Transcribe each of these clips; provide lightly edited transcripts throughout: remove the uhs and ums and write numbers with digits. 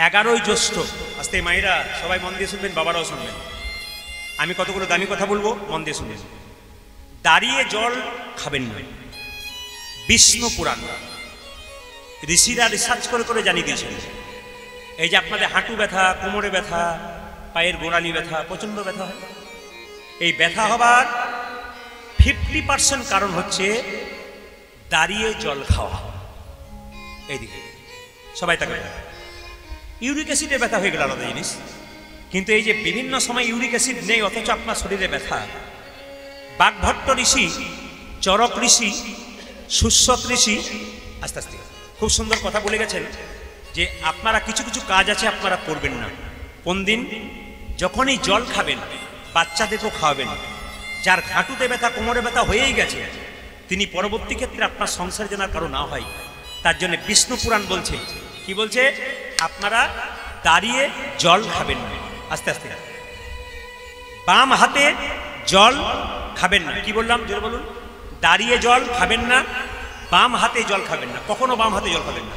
11ই জ্যৈষ্ঠ। আস্তে মায়েরা সবাই মন দিয়ে শুনবেন, বাবারাও শুনবেন। আমি কতগুলো দামি কথা বলবো, মন দিয়ে শুনবেন। দাঁড়িয়ে জল খাবেন না, বিষ্ণু পুরাণ ঋষিরা রিসার্চ করে করে জানিয়ে দিয়েছেন। এই যে আপনাদের হাঁটু ব্যথা, কোমরে ব্যথা, পায়ের গোড়ালি ব্যথা, প্রচন্ড ব্যথা হয়, এই ব্যথা হবার 50% কারণ হচ্ছে দাঁড়িয়ে জল খাওয়া। এইদিকে সবাই তাকে ইউরিক অ্যাসিডের ব্যথা হয়ে গেল আলাদা জিনিস, কিন্তু এই যে বিভিন্ন সময় ইউরিক অ্যাসিড নেই অথচ আপনার শরীরে ব্যথা। বাগভট্ট ঋষি, চরক ঋষি, সুশ্রত ঋষি আস্তে আস্তে খুব সুন্দর কথা বলে গেছেন যে আপনারা কিছু কিছু কাজ আছে আপনারা করবেন না। কোন দিন? যখনই জল খাবেন বাচ্চাদেরকেও খাওয়াবেন। যার হাঁটুতে ব্যথা, কোমরে ব্যথা হয়েই গেছে, তিনি পরবর্তী ক্ষেত্রে আপনার সংসার যেন কারো না হয়, তার জন্য বিষ্ণু পুরাণ বলছে, কি বলছে? আপনারা দাঁড়িয়ে জল খাবেন না। আস্তে আস্তে বাম হাতে জল খাবেন না। কি বললাম? জোরে বলুন। দাঁড়িয়ে জল খাবেন না, বাম হাতে জল খাবেন না, কখনো বাম হাতে জল খাবেন না,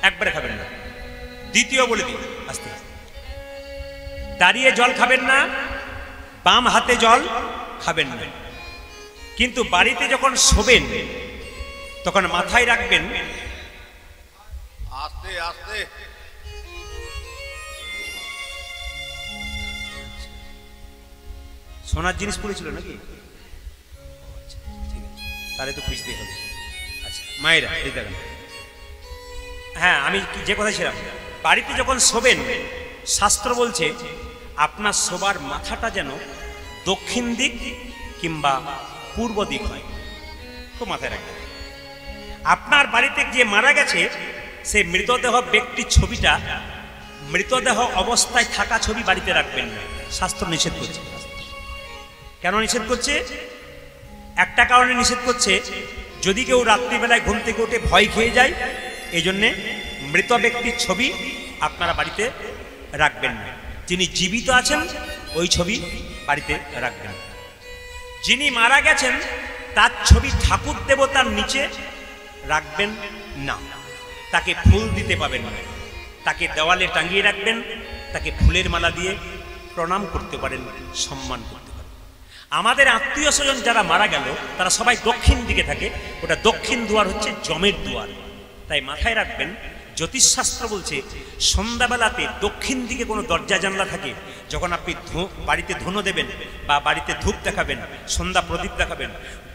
একবারে খাবেন না। দ্বিতীয় বলে দিই আস্তে আস্তে, দাঁড়িয়ে জল খাবেন না, বাম হাতে জল খাবেন না। কিন্তু বাড়িতে যখন শোবেন তখন মাথায় রাখবেন, আস্তে আস্তে সোনার জিনিস পড়েছিল নাকি? তাহলে তো খুঁজতে হবে। আচ্ছা মায়েরা এই দেখেন, হ্যাঁ আমি যে কথা ছিলাম, বাড়িতে যখন শোবেন শাস্ত্র বলছে আপনার শোবার মাথাটা যেন দক্ষিণ দিক কিংবা পূর্ব দিক হয়। খুব মাথায় রাখবেন। আপনার বাড়িতে যে মারা গেছে সেই মৃতদেহ ব্যক্তির ছবিটা, মৃতদেহ অবস্থায় থাকা ছবি বাড়িতে রাখবেন না, শাস্ত্র নিষেধ করছে। কেন নিষেধ করছে? একটা কারণে নিষেধ করছে, যদি কেউ রাত্রিবেলায় ঘুম থেকে উঠে ভয় খেয়ে যায়, এই জন্যে মৃত ব্যক্তির ছবি আপনারা বাড়িতে রাখবেন না। যিনি জীবিত আছেন ওই ছবি বাড়িতে রাখবেন। যিনি মারা গেছেন তার ছবি ঠাকুর দেবতার নিচে রাখবেন না, তাকে ফুল দিতে পাবেন না, তাকে দেওয়ালে টাঙিয়ে রাখবেন, তাকে ফুলের মালা দিয়ে প্রণাম করতে পারেন, সম্মান করতে পারেন। আমাদের আত্মীয় স্বজন যারা মারা গেল তারা সবাই দক্ষিণ দিকে থাকে, ওটা দক্ষিণ দুয়ার হচ্ছে জমের দুয়ার। তাই মাথায় রাখবেন, জ্যোতিষশাস্ত্র বলছে সন্ধ্যাবেলাতে দক্ষিণ দিকে কোনো দরজা জানলা থাকে, যখন আপনি বাড়িতে ধুনো দেবেন বা বাড়িতে ধূপ দেখাবেন, সন্ধ্যা প্রদীপ দেখাবেন,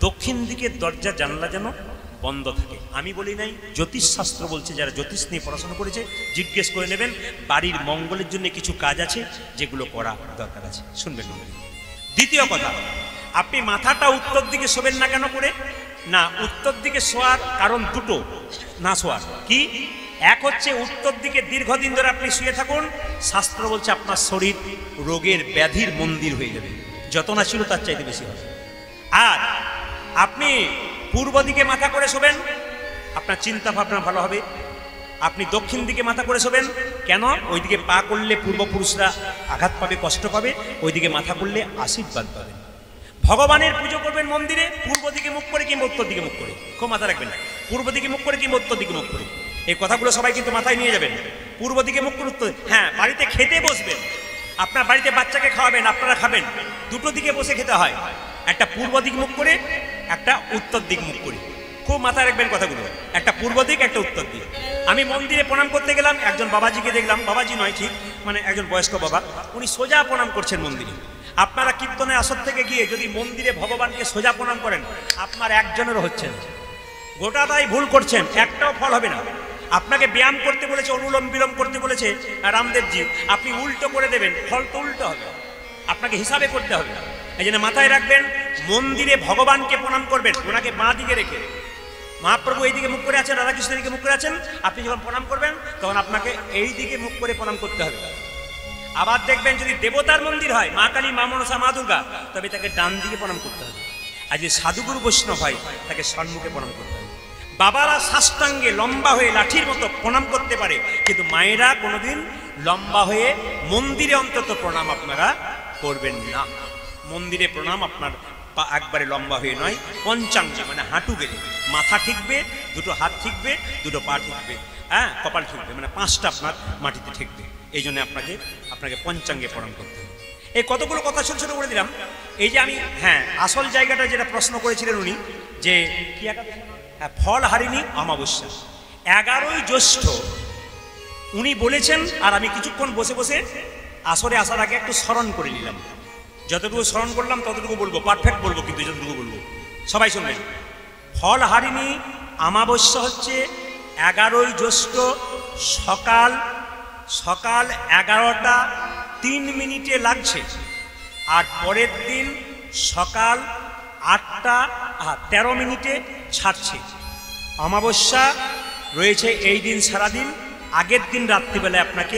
দক্ষিণ দিকের দরজা জানলা যেন বন্ধ থাকে। আমি বলি নাই, জ্যোতিষশাস্ত্র বলছে। যারা জ্যোতিষ নিয়ে পড়াশোনা করেছে জিজ্ঞেস করে নেবেন। বাড়ির মঙ্গলের জন্য কিছু কাজ আছে যেগুলো করা দরকার আছে, শুনবেন। দ্বিতীয় কথা, আপনি মাথাটা উত্তর দিকে শোবেন না। কেন করে না? উত্তর দিকে শোয়ার কারণ দুটো না শোয়ার। কি? এক হচ্ছে উত্তর দিকে দীর্ঘদিন ধরে আপনি শুয়ে থাকুন, শাস্ত্র বলছে আপনার শরীর রোগের ব্যাধির মন্দির হয়ে যাবে, যত না ছিল তার চাইতে বেশি হবে। আর আপনি পূর্ব দিকে মাথা করে শোবেন, আপনার চিন্তা ভাবনা ভালো হবে। আপনি দক্ষিণ দিকে মাথা করে শোবেন, কেন? ওইদিকে পা করলে পূর্বপুরুষরা আঘাত পাবে, কষ্ট পাবে, ওইদিকে মাথা করলে আশীর্বাদ পাবেন। ভগবানের পুজো করবেন মন্দিরে পূর্ব দিকে মুখ করে কিংবা উত্তর দিকে মুখ করে। খুব মাথা রাখবেন, পূর্ব দিকে মুখ করে কিংবা উত্তর দিকে মুখ করে। এই কথাগুলো সবাই কিন্তু মাথায় নিয়ে যাবেন। পূর্ব দিকে মুখ করে, উত্তর। হ্যাঁ, বাড়িতে খেতে বসবেন, আপনার বাড়িতে বাচ্চাকে খাওয়াবেন, আপনারা খাবেন, দুটো দিকে বসে খেতে হয়, একটা পূর্ব দিক মুখ করে, একটা উত্তর দিক মুখ করে। খুব মাথায় রাখবেন কথাগুলো, একটা পূর্ব দিক, একটা উত্তর দিক। আমি মন্দিরে প্রণাম করতে গেলাম, একজন বাবাজিকে দেখলাম, বাবাজি নয় ঠিক, মানে একজন বয়স্ক বাবা, উনি সোজা প্রণাম করছেন মন্দিরে। আপনারা কীর্তনের আসর থেকে গিয়ে যদি মন্দিরে ভগবানকে সোজা প্রণাম করেন, আপনার একজনেরও হচ্ছে না, গোটাটাই ভুল করছেন, একটাও ফল হবে না। আপনাকে ব্যায়াম করতে বলেছে, অনুলোম বিলোম করতে বলেছে রামদেবজি, আপনি উল্টো করে দেবেন, ফল তো উল্টো হবে, আপনাকে হিসাবে করতে হবে। এই জন্য মাথায় রাখবেন, মন্দিরে ভগবানকে প্রণাম করবেন ওনাকে বাঁ দিকে রেখে। মহাপ্রভু এই দিকে মুখ করে আছেন, রাধাকৃষ্ণের দিকে মুখ করে আছেন, আপনি যখন প্রণাম করবেন তখন আপনাকে এই দিকে মুখ করে প্রণাম করতে হবে। আবার দেখবেন যদি দেবতার মন্দির হয়, মা কালী, মা মনসা, মা দুর্গা, তবে তাকে ডান দিকে প্রণাম করতে হবে। আর যদি সাধুগুরু বৈষ্ণব হয় তাকে সম্মুখে প্রণাম করতে হবে। বাবারা সাষ্টাঙ্গে লম্বা হয়ে লাঠির মতো প্রণাম করতে পারে, কিন্তু মায়েরা কোনোদিন লম্বা হয়ে মন্দিরে অন্তত প্রণাম আপনারা করবেন না। মন্দিরে প্রণাম আপনার পা একবারে লম্বা হয়ে নয়, পঞ্চাঙ্গে মানে হাঁটু গেলে মাথা ঠিকবে, দুটো হাত ঠিকবে, দুটো পা ঠিকবে। হ্যাঁ কপাল ঠেকবে, মানে 5টা আপনার মাটিতে ঠেকবে। এই জন্য আপনাকে পঞ্চাঙ্গে প্রণাম করতে হবে। এই কতগুলো কথা ছোট ছোট করে দিলাম। এই যে আমি হ্যাঁ আসল জায়গাটা যেটা প্রশ্ন করেছিলেন উনি, যে কি হ্যাঁ ফল হারিনি অমাবস্যা 11ই জ্যৈষ্ঠ উনি বলেছেন। আর আমি কিছুক্ষণ বসে বসে আসরে আসার আগে একটু স্মরণ করে নিলাম। যতটুকু স্মরণ করলাম ততটুকু বলবো, পারফেক্ট বলবো কিন্তু যতটুকু বলবো সবাই শুনবেন। ফল হারিনি অমাবস্যা হচ্ছে 11ই জ্যৈষ্ঠ সকাল 11টা 3 লাগছে, আর পরের দিন সকাল 8টা 13 ছাড়ছে। অমাবস্যা রয়েছে এই দিন সারাদিন, আগের দিন রাত্রিবেলায় আপনাকে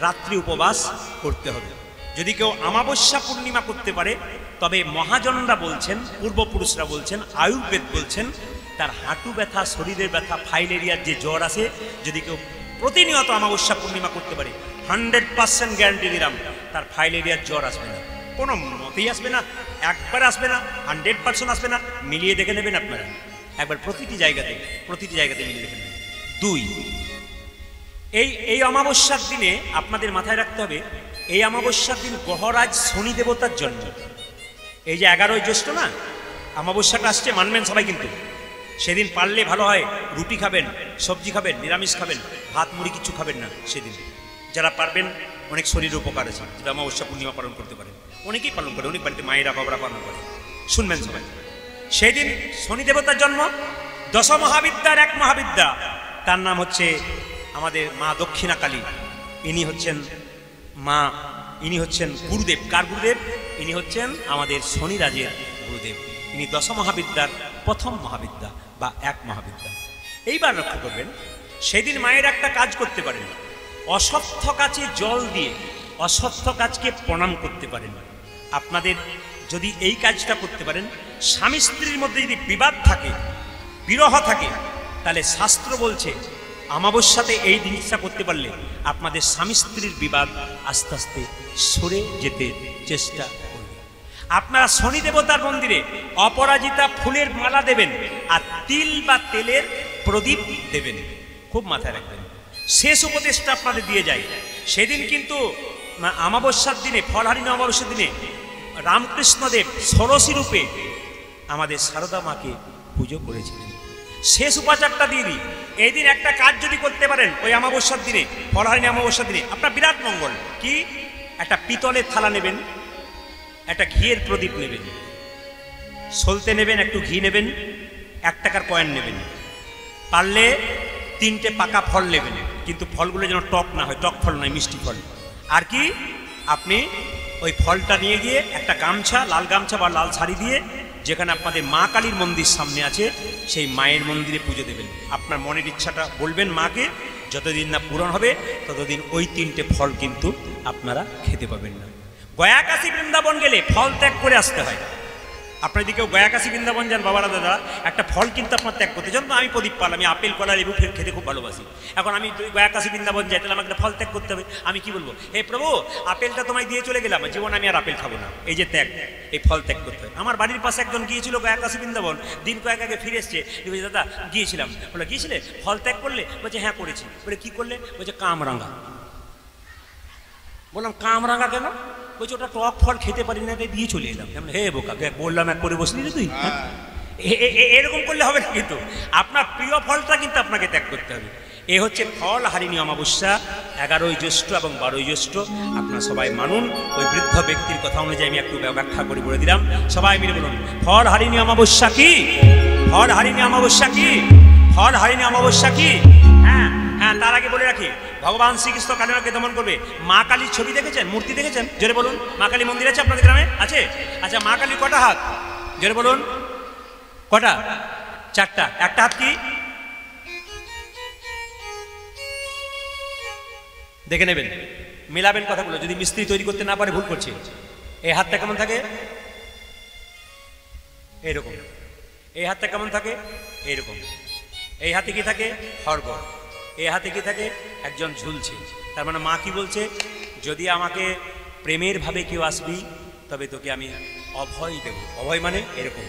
রাত্রি উপবাস করতে হবে। যদি কেউ অমাবস্যা পূর্ণিমা করতে পারে, তবে মহাজনরা বলছেন, পূর্বপুরুষরা বলছেন, আয়ুর্বেদ বলছেন, তার হাঁটু ব্যথা, শরীরের ব্যথা, ফাইলেরিয়ার যে জ্বর আছে, যদি কেউ প্রতিনিয়ত অমাবস্যা পূর্ণিমা করতে পারে 100% গ্যারান্টি দিলাম তার ফাইলেরিয়ার জ্বর আসবে না, কোনো মতেই আসবে না, একবার আসবে না, 100% আসবে না। মিলিয়ে দেখে নেবেন আপনারা একবার, প্রতিটি জায়গাতে মিলিয়ে দেখে নেবেন। 2, এই অমাবস্যার দিনে আপনাদের মাথায় রাখতে হবে, এই অমাবস্যার দিন গ্রহরাজ শনি দেবতার জন্ম। এই যে 11ই জ্যৈষ্ঠ না, অমাবস্যাটা আসছে, মানবেন সবাই, কিন্তু সেদিন পারলে ভালো হয় রুটি খাবেন, সবজি খাবেন, নিরামিষ খাবেন, ভাত মুড়ি কিছু খাবেন না সেদিন। যারা পারবেন, অনেক শরীর উপকার আছে, যদি অমাবস্যা পূর্ণিমা পালন করতে পারেন। অনেকেই পালন করে, অনেক বাড়িতে মায়েরা বাবারা পালন করে, শুনবেন সবাই। সেদিন শনি দেবতার জন্ম। 10 মহাবিদ্যার এক মহাবিদ্যা, তার নাম হচ্ছে আমাদের মা দক্ষিণা কালী। ইনি হচ্ছেন গুরুদেব। কার গুরুদেব? ইনি হচ্ছেন আমাদের শনিরাজের গুরুদেব। ইনি 10 মহাবিদ্যার প্রথম মহাবিদ্যা বা এক মহাবিদ্যা। এইবার লক্ষ্য করবেন, সেদিন মায়ের একটা কাজ করতে পারেন, অশ্বত্থ গাছে জল দিয়ে অশ্বত্থ গাছকে প্রণাম করতে পারেন। আপনাদের যদি এই কাজটা করতে পারেন, স্বামী স্ত্রীর মধ্যে যদি বিবাদ থাকে, বিরহ থাকে, তাহলে শাস্ত্র বলছে অমাবস্যাতে এই জিনিসটা করতে পারলে আপনাদের স্বামী স্ত্রীর বিবাদ আস্তে আস্তে সরে যেতে চেষ্টা করবে। আপনারা শনি দেবতার মন্দিরে অপরাজিতা ফুলের মালা দেবেন, আর তিল বা তেলের প্রদীপ দেবেন। খুব মাথায় রাখবেন। শেষ উপদেশটা আপনাদের দিয়ে যায়, সেদিন কিন্তু অমাবস্যার দিনে, ফলহারিণী অমাবস্যার দিনে রামকৃষ্ণদেব ষোড়শী রূপে আমাদের সারদা মাকে পুজো করেছিলেন। শেষ উপাচারটা দিয়ে দিই, এই দিন একটা কাজ যদি করতে পারেন ওই অমাবস্যার দিনে, ফলহারিণী অমাবস্যার দিনে, আপনার বিরাট মঙ্গল। কি? একটা পিতলের থালা নেবেন, একটা ঘিয়ের প্রদীপ নেবেন, সলতে নেবেন, একটু ঘি নেবেন, 1 টাকার কয়েন নেবেন, পারলে 3টে পাকা ফল নেবেন, কিন্তু ফলগুলো যেন টক না হয়, টক ফল নয়, মিষ্টি ফল। আর কি, আপনি ওই ফলটা নিয়ে গিয়ে একটা গামছা, লাল গামছা বা লাল শাড়ি দিয়ে, যেখানে আপনাদের মা কালীর মন্দির সামনে আছে, সেই মায়ের মন্দিরে পুজো দেবেন। আপনার মনের ইচ্ছাটা বলবেন মাকে, যতদিন না পূরণ হবে ততদিন ওই 3টে ফল কিন্তু আপনারা খেতে পাবেন না। গয়া কাশী বৃন্দাবন গেলে ফল ত্যাগ করে আসতে হয়। আপনার যদি কেউ গয়া কাশী বৃন্দাবন যান বাবারা দাদা, একটা ফল কিন্তু আপনার ত্যাগ করতে চান। তো আমি প্রদীপ পাল, আমি আপেল কলা লেবু খেতে খুব ভালোবাসি। এখন আমি গয়া কাশী বৃন্দাবন যাই, তাহলে আমাকে একটা ফল ত্যাগ করতে হবে। আমি কি বলবো, হে প্রভু আপেলটা তোমায় দিয়ে চলে গেলাম, জীবন আমি আর আপেল খাবো না। এই যে ত্যাগ, এই ফল ত্যাগ করতে হয়। আমার বাড়ির পাশে একজন গিয়েছিল গয়া কাশী বৃন্দাবন, দিন কয়েক আগে ফিরে এসছে। দাদা গিয়েছিলাম, বলে গিয়েছিলে, ফল ত্যাগ করলে? বলছে হ্যাঁ করেছি। বলে কি করলে? বলছে কামরাঙা। বললাম কামরাঙা কেন? বলছে ওটা টক ফল খেতে পারি না, দিয়ে চলে এলাম। হে বোকা, বললাম এক করে বসলি তুই। এরকম করলে হবে না, কিন্তু আপনার প্রিয় ফলটা কিন্তু আপনাকে ত্যাগ করতে হবে। এ হচ্ছে ফল হারিণী অমাবস্যা, 11ই জ্যৈষ্ঠ এবং 12ই জ্যৈষ্ঠ। আপনারা সবাই মানুন। ওই বৃদ্ধ ব্যক্তির কথা অনুযায়ী আমি একটু ব্যাখ্যা করে বলে দিলাম, সবাই মিলে বলুন ফল হারিণী অমাবস্যা কি? ফল হারিণী অমাবস্যা কি? ফল হারিণী অমাবস্যা কি? হ্যাঁ হ্যাঁ, তার আগে বলে রাখি, ভগবান শ্রীকৃষ্ণ কালিমাকে দমন করবে। মা কালীর ছবি দেখেছেন, মূর্তি দেখেছেন? জোরে বলুন। মা কালী মন্দির আছে আপনাদের গ্রামে? আছে? আচ্ছা, মা কালীর কটা হাত? জোরে বলুন। কটা? 4টা। একটা হাত কি? দেখে নেবেন, মেলাবেন কথাগুলো। যদি মিস্ত্রি তৈরি করতে না পারে ভুল করছে। এই হাতটা কেমন থাকে? এইরকম। এই হাতটা কেমন থাকে? এইরকম। এই হাতে কি থাকে? খড়গ। এই হাতে কি থাকে? একজন ঝুলছে। তার মানে মা কি বলছে? যদি আমাকে প্রেমের ভাবে কেউ আসবি, তবে তোকে আমি অভয় দেব। অভয় মানে এরকম।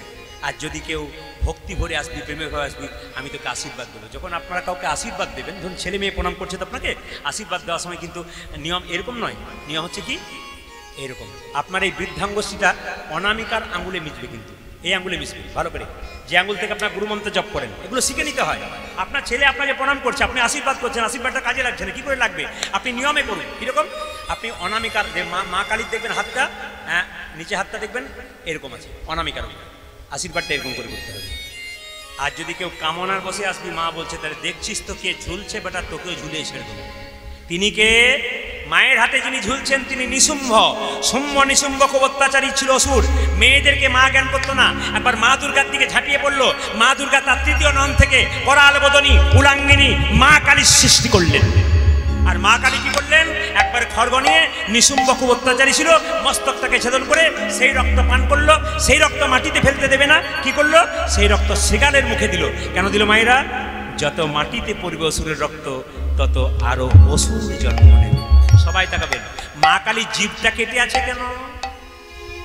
আর যদি কেউ ভক্তি ভরে আসবি, প্রেমে ভরে আসবি, আমি তোকে আশীর্বাদ দেবো। যখন আপনারা কাউকে আশীর্বাদ দেবেন, ধরুন ছেলে মেয়ে প্রণাম করছে তো আপনাকে আশীর্বাদ দেওয়ার সময় কিন্তু নিয়ম এরকম নয়, নিয়ম হচ্ছে কি এরকম। আপনার এই বৃদ্ধাঙ্গুষ্ঠীটা অনামিকার আঙুলে মিশবে, কিন্তু এই আঙুলে মিশবে ভালো করে, যে আঙুল থেকে আপনার গুরুমন্ত্র জপ করেন, এগুলো শিখে নিতে হয়। আপনার ছেলে আপনাকে প্রণাম করছে, আপনি আশীর্বাদ করছেন, আশীর্বাদটা কাজে লাগছে না, কি করে লাগবে? আপনি নিয়মে করুন। কীরকম? আপনি অনামিকার মা কালীর দেখবেন হাতটা, হ্যাঁ নিচে হাতটা দেখবেন এরকম আছে, অনামিকার আশীর্বাদটা এরকম করে করতে হবে। আর যদি কেউ কামনার বসে আসবি, মা বলছে তাহলে দেখছিস তো কে ঝুলছে বেটা, তোকেও ঝুলিয়ে ছেড়ে দেবো। তিনি কে? মায়ের হাতে যিনি ঝুলছেন তিনি নিশুম্ভ। শুম্ভ নিশুম্ভ খুব অত্যাচারী ছিল, অসুর। মেয়েদেরকে মা জ্ঞান করতো না। একবার মা দুর্গার দিকে ঝাঁপিয়ে পড়লো। মা দুর্গা তার তৃতীয় নন থেকে করাল বদনী উলাঙ্গিনী মা কালীর সৃষ্টি করলেন। আর মা কালী কি করলেন? একবার খড়গ নিয়ে, নিশুম্ভ খুব অত্যাচারী ছিল, মস্তকটাকে ছেদন করে সেই রক্ত পান করলো। সেই রক্ত মাটিতে ফেলতে দেবে না, কি করলো? সেই রক্ত শৃগালের মুখে দিল। কেন দিল মায়েরা? যত মাটিতে পড়বে অসুরের রক্ত, তত আরো অসুর জন্ম নেবে। সবাই তাকাবেন, মা কালী জিভটা কেটে আছে কেন?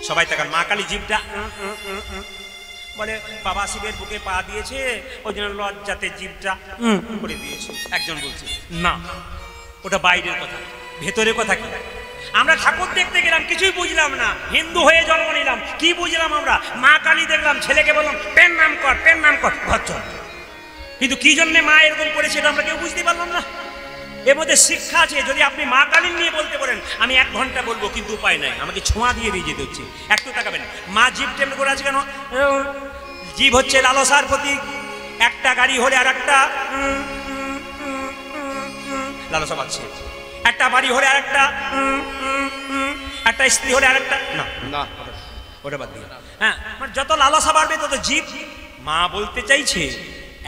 সবাই তাকান, মা কালী জিভটা বলে বাবা শিবের বুকে পা দিয়েছে, ওই জন্য লজ্জাতে জিভটা করে দিয়েছে। একজন বলছে না, ওটা বাইরের কথা, ভেতরের কথা কি? আমরা ঠাকুর দেখতে গেলাম, কিছুই বুঝলাম না, হিন্দু হয়ে জন্ম নিলাম, কি বুঝলাম আমরা? মা কালী দেখলাম, ছেলেকে বললাম পেন নাম কর, পেন নাম কর, ঘর চল। কিন্তু কি জন্যে মা এরকম করেছে এটা আমরা কেউ বুঝতে পারলাম না। এর মধ্যে শিক্ষা আছে। যদি আপনি মা কালীর নিয়ে বলতে পারেন, আমি 1 ঘন্টা বলবো, কিন্তু উপায় নাই, আমাকে ছোঁয়া দিয়ে দিয়ে যেতে হচ্ছে। একটু তাকাবেন, মা জিভ টেম করে আছে কেন? জিভ হচ্ছে লালসার প্রতীক। একটা গাড়ি হলে আর একটা লালসা পাচ্ছে, একটা বাড়ি হলে আর একটা, একটা স্ত্রী হলে আর একটা না না, ওটা বাদ দিয়ে। হ্যাঁ, মানে যত লালসা বাড়বে তত জিভ। মা বলতে চাইছে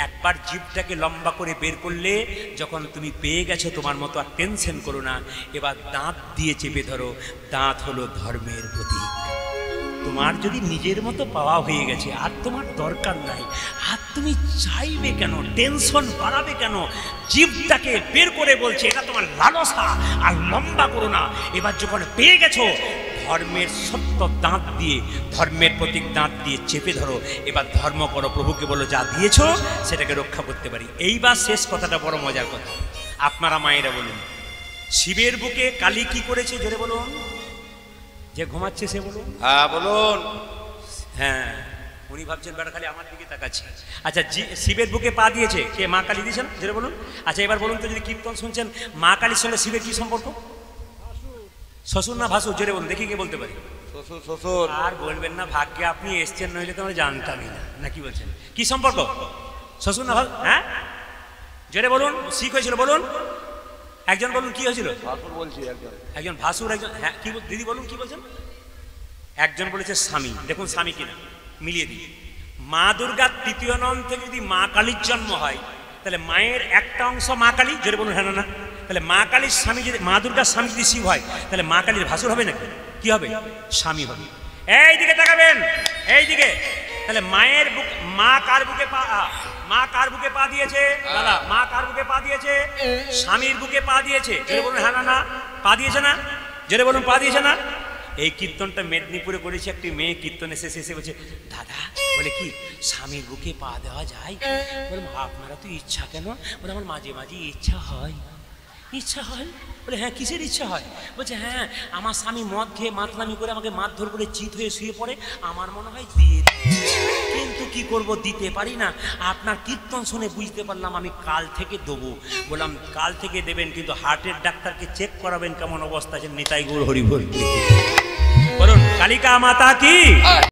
একবার জিভটাকে লম্বা করে বের করলে, যখন তুমি পেয়ে গেছো তোমার মতো আর টেনশন করো না, এবার দাঁত দিয়ে চেপে ধরো। দাঁত হলো ধর্মের প্রতীক। তোমার যদি নিজের মতো পাওয়া হয়ে গেছে, আর তোমার দরকার নাই, আর তুমি চাইবে কেন, টেনশন বাড়াবে কেন? জিভটাকে বের করে বলছে এটা তোমার লালসা, আর লম্বা করো না। এবার যখন পেয়ে গেছো, ধর্মের সত্য দাঁত দিয়ে, ধর্মের প্রতীক দাঁত দিয়ে চেপে ধরো। এবার ধর্ম করো, প্রভুকে বলো যা দিয়েছো সেটাকে রক্ষা করতে পারি। এইবার শেষ কথাটা বড় মজার কথা। আপনারা মায়েরা বলুন, শিবের বুকে কালী কি করেছে? জোরে বলুন। যে ঘুমাচ্ছে সে বলুন। হ্যাঁ বলুন। হ্যাঁ, উনি ভাবছেন বেটা খালি আমার দিকে তাকাচ্ছে। আচ্ছা, শিবের বুকে পা দিয়েছে কে? মা কালী দিয়েছেন, জোরে বলুন। আচ্ছা এবার বলুন তো, যদি কীর্তন শুনছেন, মা কালীর সঙ্গে শিবের কি সম্পর্ক? শ্বশুর না ভাসুর? জোরে বলুন দেখি, কে বলতে পারি? শ্বশুর। শ্বশুর। আর বলবেন না, ভাগ্যে আপনি এসছেন, নইলে তো আমরা জানতামই না। না কি বলছেন? কি সম্পর্ক? শ্বশুর না ভাসুর? হ্যাঁ জোরে বলুন। শিখ হয়েছিল বলুন, একজন বলুন কি হয়েছিল? ভাসুর বলছি, একজন ভাসুর, একজন হ্যাঁ কি দিদি বলুন কি বলছেন? একজন বলেছে স্বামী। দেখুন স্বামী কিনা মিলিয়ে দিই। মা দুর্গার তৃতীয় নন থেকে যদি মা কালীর জন্ম হয়, তাহলে মায়ের একটা অংশ মা কালী। জোরে বলুন হ্যাঁ না? তাহলে মা কালীর স্বামী যদি, মা দুর্গার স্বামী যদি শিব হয়, তাহলে মা কালীর ভাসুর হবে নাকি? কি হবে? স্বামী হবে। এই দিকে তাকাবেন, এই দিকে। তাহলে মায়ের বুক, মা কার বুকে পা, মা কার বুকে পা দিয়েছে দাদা? মা কার বুকে পা দিয়েছে? স্বামীর বুকে পা দিয়েছে। জোরে বলুন হ্যাঁ না? পা দিয়েছে না? জোরে বলুন পা দিয়েছে না? এই কীর্তনটা মেদিনীপুরে করেছে। একটি মেয়ে কীর্তন এসে বলছে, দাদা বলে কি স্বামীর বুকে পা দেওয়া যায়? বলে আপনারা তো ইচ্ছা কেন? বলে আমার মাঝে মাঝে ইচ্ছা হয়। ইচ্ছা হয়? বলে হ্যাঁ, কিসের ইচ্ছা হয়? বলছে হ্যাঁ, আমার স্বামী মদ খেয়ে মাতলামি করে আমাকে মারধর করে চিত হয়ে শুয়ে পড়ে, আমার মনে হয় দিয়ে, কিন্তু কি করব, দিতে পারি না। আপনার কীর্তন শুনে বুঝতে পারলাম, আমি কাল থেকে দেবো। বললাম কাল থেকে দেবেন, কিন্তু হার্টের ডাক্তারকে চেক করাবেন কেমন অবস্থা আছে। নিতাই গৌর হরি বল। বলুন কালিকা মাতা কি?